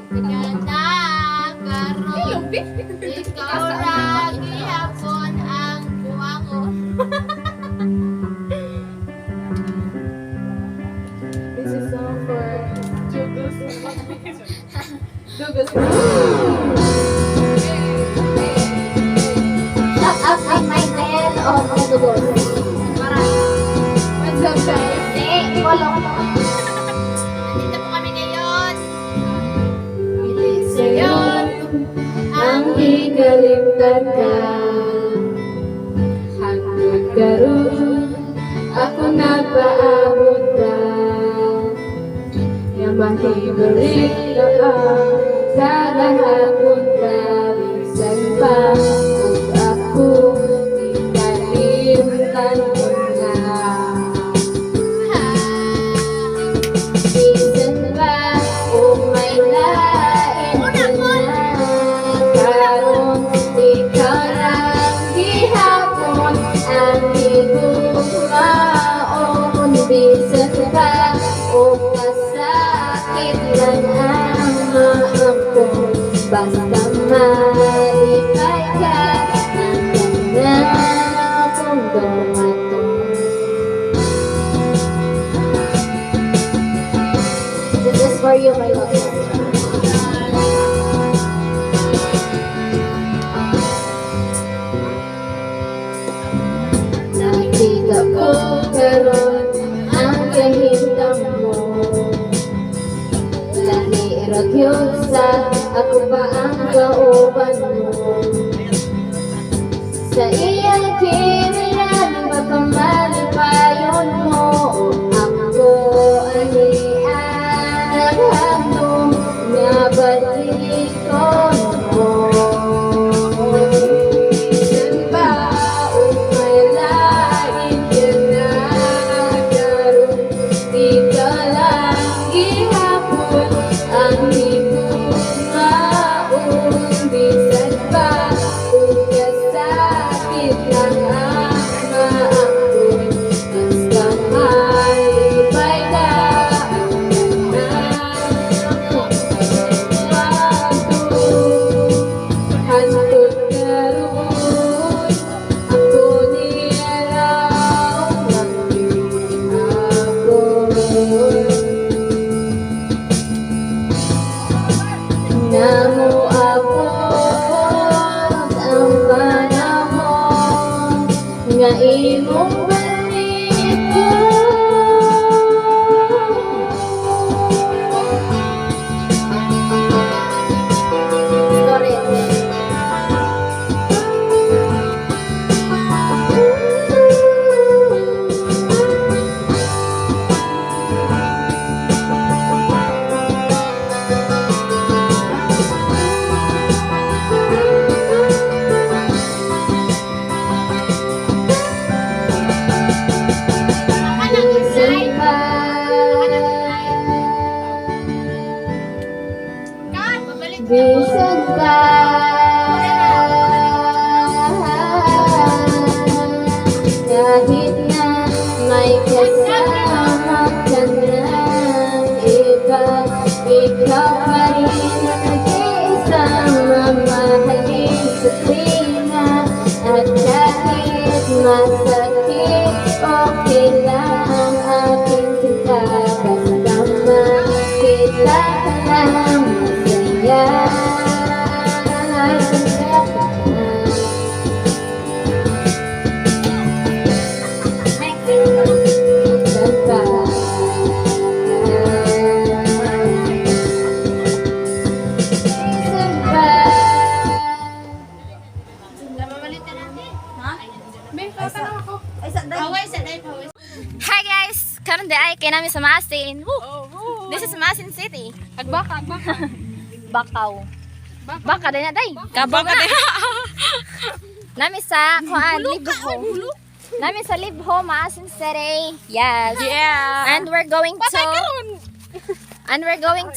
Ganda, karon. Ikaw ra gihapon ang buwangon. This is song for Jugos. Shout out kay Michael o Dugos. What's up, guys? Follow. Nandito po kami ngayon. Sa'yon ang ikalimtan ka. Hanggang karoon ako napaabot ka. Yang mahibalik ka sa lahapon ka. Bisan pa kung ako ikalimtan ko na. Bisan pa kung may lain ka na. Karon ikaw lang gihapon ang higumaon. Bisan pa o kasakit lang ang maako. Basta maipay ka hanggang na akong dumato. This is for you, my love. Nakikita ko karon ang kahintang mo. Lahi ragyusa, ako pa ang kauban mo. Sa iyang kinilan, baka malipayon mo. Ako anian ang handong nga balikon mo. Bisan pa o may lain ka na. Karon di ka lang gihapon ang higumaon. Bisan pa o kasakit lang ang maakon. Basta maipay ka hantod karoon ako niyaraw ng gihapon. Namuabot ang panahon nga imong balikon. Story. Bisan pa bisan pa kahit na may kasama ka ng iba, ikaw pa rin ang nag-iisang mamahalin sa tuwina. At kahit masakit, okay lang aking sinta. Basta makita ka lang masaya. Bisan pa bisan pa. Namamalitan natin. Ha? May tatanong ako. Hi guys! Karon di ay kay namin sa Masin. Woo! This is Masin City. Agbaka. Bakaw. Baka din na day. Kabaka din. Nami sa kuan Libho. Nami sa Libho, Masin City. Yes. Yeah. And we're going to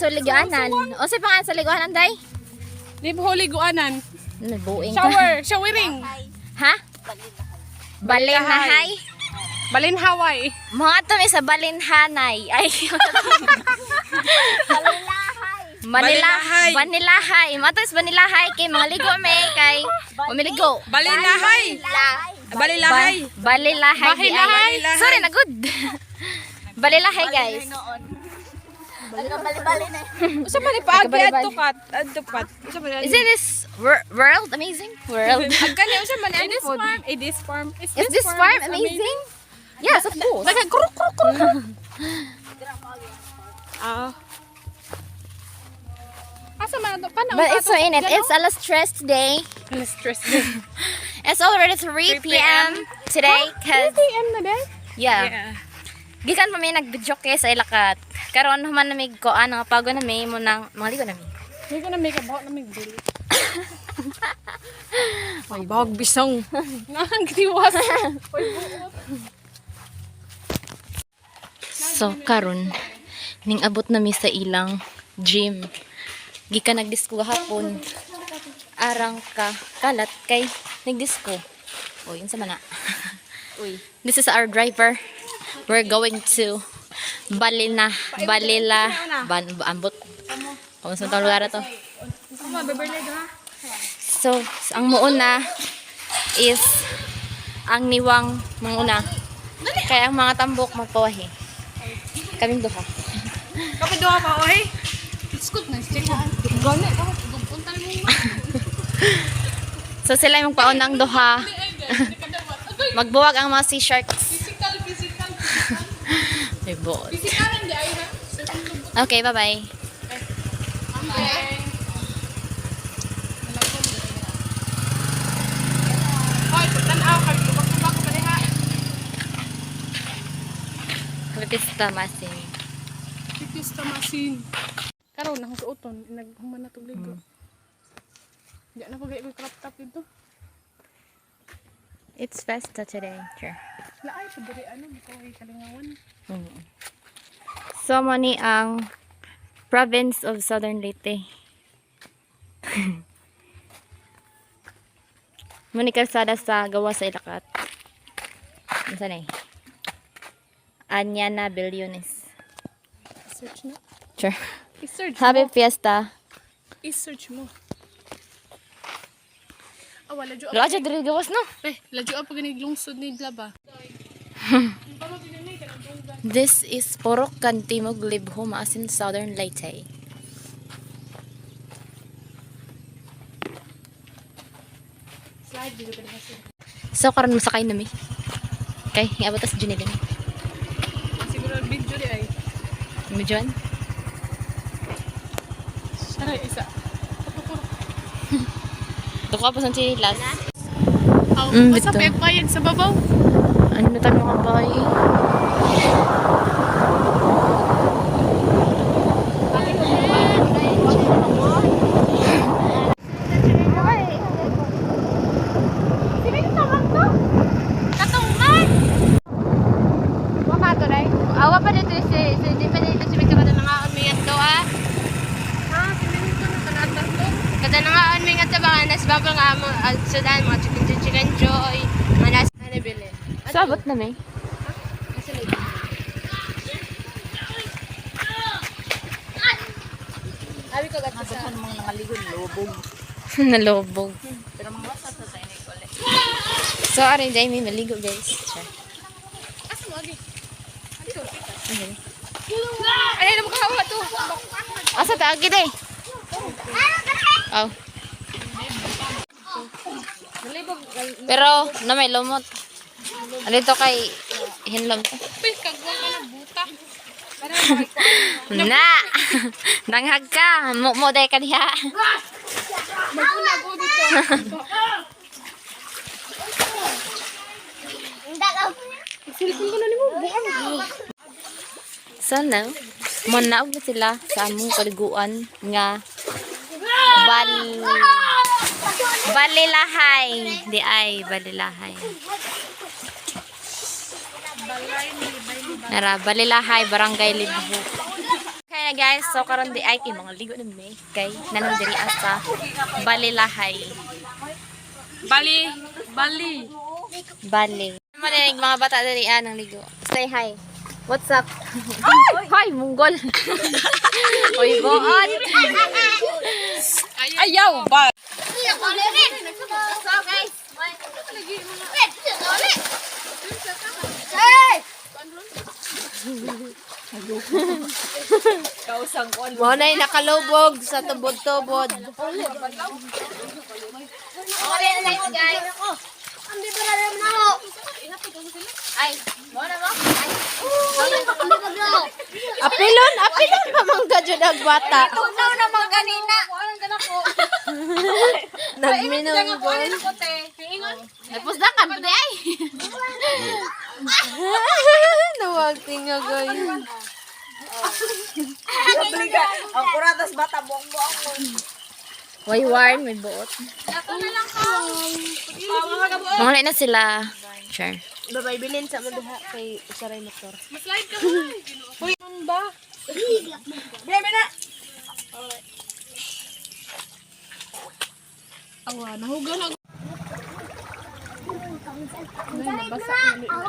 Liganan. O sa pangalan sa Liganan day? Libho liguanan. Nabuing ka. Showering. Ha? Balilahay. Balinhaway. Mga to may sa Balinhanay. Ay. Balilahay. Balilahay. Matos Balilahay kay mga ligo may kay umiligo. Balilahay. Balilahay. Balilahay. Balilahay. Sorry na good. Balilahay guys. Usa man ipaagi adtukat. Usa man. Isn't this world amazing? World. Agkani usa man ani food. This farm. Is this farm amazing? Yes, of course. Nagkruk kruk kruk. Asa man ato kana? But it's so in it. It's a lot stress today. Stress. It's already 3 p.m. today cause PM na day? yeah. Gikan pa may nag-videoke sa ilakat. Karon naman na may koan nga pago na may mo nang mga ligo na may. Hindi ko na make up na may bili. Ay, bahag bisang. Nangitiwas. So karon ning abot na mi sa ilang gym. Gikan nagdisco gahapon. Arang ka kalat kay nagdisco. O yun sa mana. Uy. This is our driver. We're going to ambot. Kung saan tawag lugar to? So, ang muuna is ang niwang manguna. Kaya ang mga tambok magpawahi. Kaming duha. Kapag doha pa, oy. Iskot na, stick na. Gani, kapag punta mo. So, sila yung paunang duha. Magbuwag ang mga sea sharks. May bot. Okay, bye-bye. Pista masin. Pista masin. Karon na suoton, naghuman na tog ligo. Di na pagay ko crop top dito. It's festa today. Sure. Laay sa diri ano, bitaw kalingawan. So, mani ang province of Southern Leyte. Mani kalsada sa gawa sa Ilakat. Saan eh? Anyana Bilyones. Search na. Sure. I-search Happy mo. Fiesta. I-search mo. Wala jo. Lajo diri gawas no? Lajo pa ganig lungsod ni Glaba. This is Porok Kantimog Libhom as in Southern Leyte. Slide dito ka kasi. So karon masakay na mi. Okay, iabot tas Junilin. Siguro video di ay. Medyoan. Aray isa. Duko pa sa chinilas. Basta dito. payag sa babaw. Ano na tayo mga bay? Awa pa dito di pa dito si Mika kada nangaon mi adto ah. Siminto na kanatas to. Kada nangaon mi adto ba nas babal nga mo sudan mga chicken joy, manas na bili. Sabot na may. Abi ko gat sa mga nangaligo lobog. Nalobog. Pero mga wasa sa tayo ni Kole. So, arin dahil may maligo guys. Sure. Asa mo agi? Okay. Ay na mo kahawa to. Asa taagi day? Oh. Pero, na may lumot. Alito kay hinlom to. Pil kagwa ka na buta. Na! Nanghag ka! Mo day ka diha. Maguna ko dito. Silipin ko na ni mo. Buang. So now, manaog na sila sa among kaliguan nga Balilahay. Di ay Balilahay. Nara, Balilahay, Barangay Libho. Okay na guys, so karon di ay kay mga ligo na may kay nanandiri sa Balilahay. Bali. Bali. Maninig mga bata diri ng ligo. Say hi. What's up? Hi, Mongol. Oy, boon. Ayaw ba? So guys, Mo na nakalubog sa tubod-tubod. okay na guys. Hindi ba na naman ako? Ay, mo na mo? Apilon pa mangga jud ang bata. Tunaw naman ganina. Nagminunggol. Nagpusdakan pa di ay. Nawag tingagoy. Ang kuratas bata buong-buong mo. Waywarn, may buot. Ako na lang ko. Mawala na sila. Sure. Babay bilin sa mo diha kay usaray motor. Maslide ka mo. Uy, ano ba? Grabe na. Awa, nahuga na. Ay, nabasa na.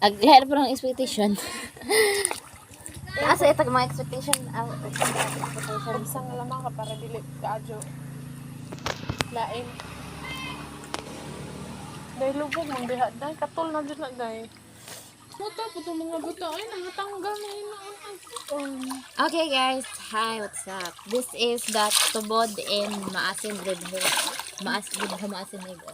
Lahat pa ng expectation. Asa ito mga expectation? Expectation. Isang lamang ka para dili kaadyo. Lain. Dahil lubog mong diha. Dahil katul na dyan na dahil. Buta po itong mga buta. Ay, nangatanggal na yun. Okay guys, hi, what's up? This is that tubod in Maasin Ridho. Maasin Ridho.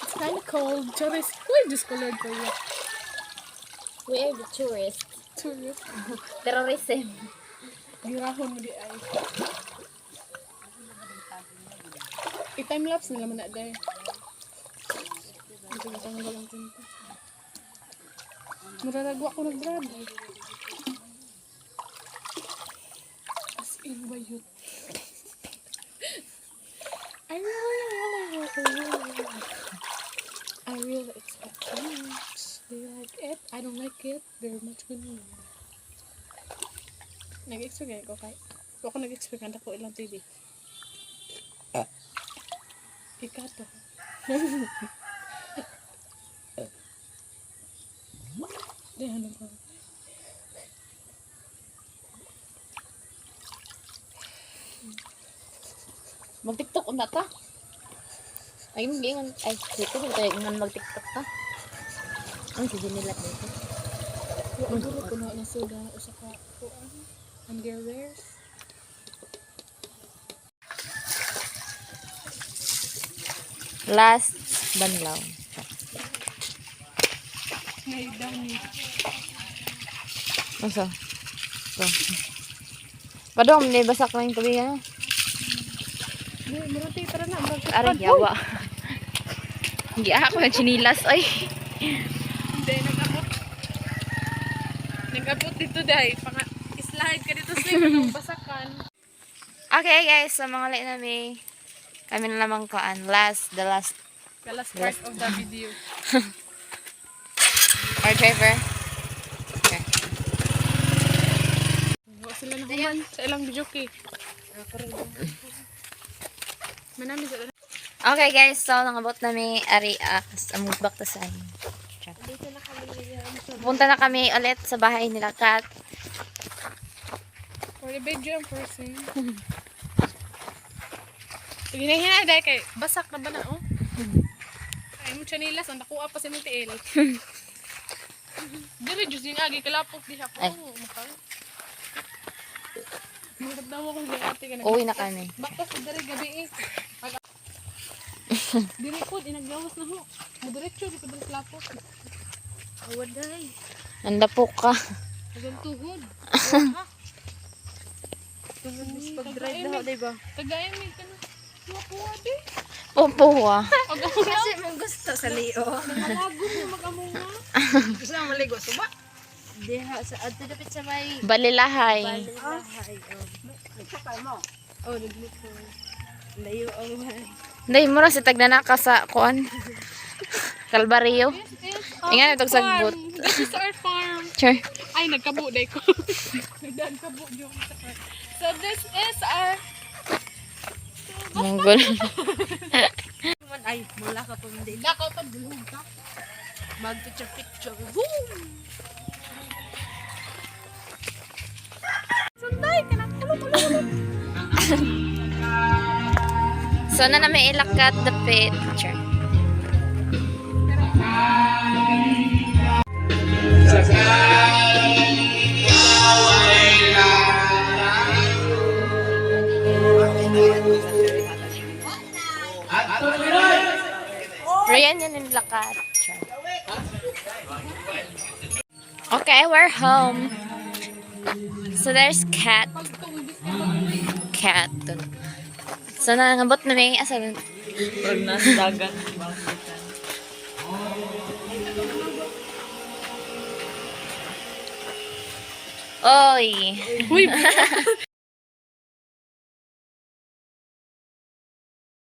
It's kind of cold. Charis. Uy, discolored ko yun. We are the tourists. Tourist. Terrorism. Girahon mo di ay. I-time-lapse na naman na dahil. Ito yung tanggal ang tinta. Mararagwa ko nag-grab. As in ba yun? I really expect it. Do you like it? I don't like it very much good. Nag-expect ko kay. Ako nag-expect na ko ilang TV. Ikato. Di ano ba? Mag-tiktok na ta. Ay, mag-ingan. Ay, dito ko tayo ingan mag-tiktok ta. Ang sisinilat dito. Ang gulo ko na soda o saka kuan. Underwears. Last banlaw. Ngay dami. Asa? Ito. Padong, may basak na yung tubig na. Di, marati tara na. Aray, yawa. Hindi ako yung chinilas. Ay. Hindi, nag-abot. Nag-abot dito dahil. Slide ka dito sa yung basakan. Okay guys, so mga lain namin. Kami na naman koan. The last The last part of the video. Our driver. Okay. Huwag sila na kuman sa ilang videoke. Manami sa Okay guys, so nangabot namin ari sa mukbak ta sa amin. Punta na kami ulit sa bahay nila Kat. for the video ang person. Hinahinay dahil kay basak na ba na oh? Ay mo chanilas ang nakuha pa si Mitiel. Diri jud yung agi kalapok di ako. Ay. Makal. Murag daw akong gati ka Uwi na kami. Bakit sa diri gabi eh. Diri po inaglawas na ho. Diretso di ko diri kalapok. Awad dai. Anda po ka. Agang tuhod. Pag-drive na ho, diba? Tagayan may kanang puwa di. Opo ah. Kasi mong gusto sa liyo. Nangalago mo mag-among na. Gusto mo maligo, suba? Diha, sa ato dapit sa may Balilahay. Balilahay. Nagkakal mo? Oh, nagliko. Layo ang bahay. Day mura si tagna ka sa kuan. Kalbaryo. Ingan itong sagbot. This is our farm. Sure. Ay, nagkabo day ko. Nagkabo yung sa farm. So this is our Munggol. Ay, mula ka po hindi. Lakaw to, bulog ka. Mag-picture. Boom! Sunday ka na. Kulo. So, na may ilakat the picture. Riyan yun yung lakat. Okay, we're home. So, there's cat. Cat. So, nangabot na may asal. Pagnas dagat. Oy. Uy,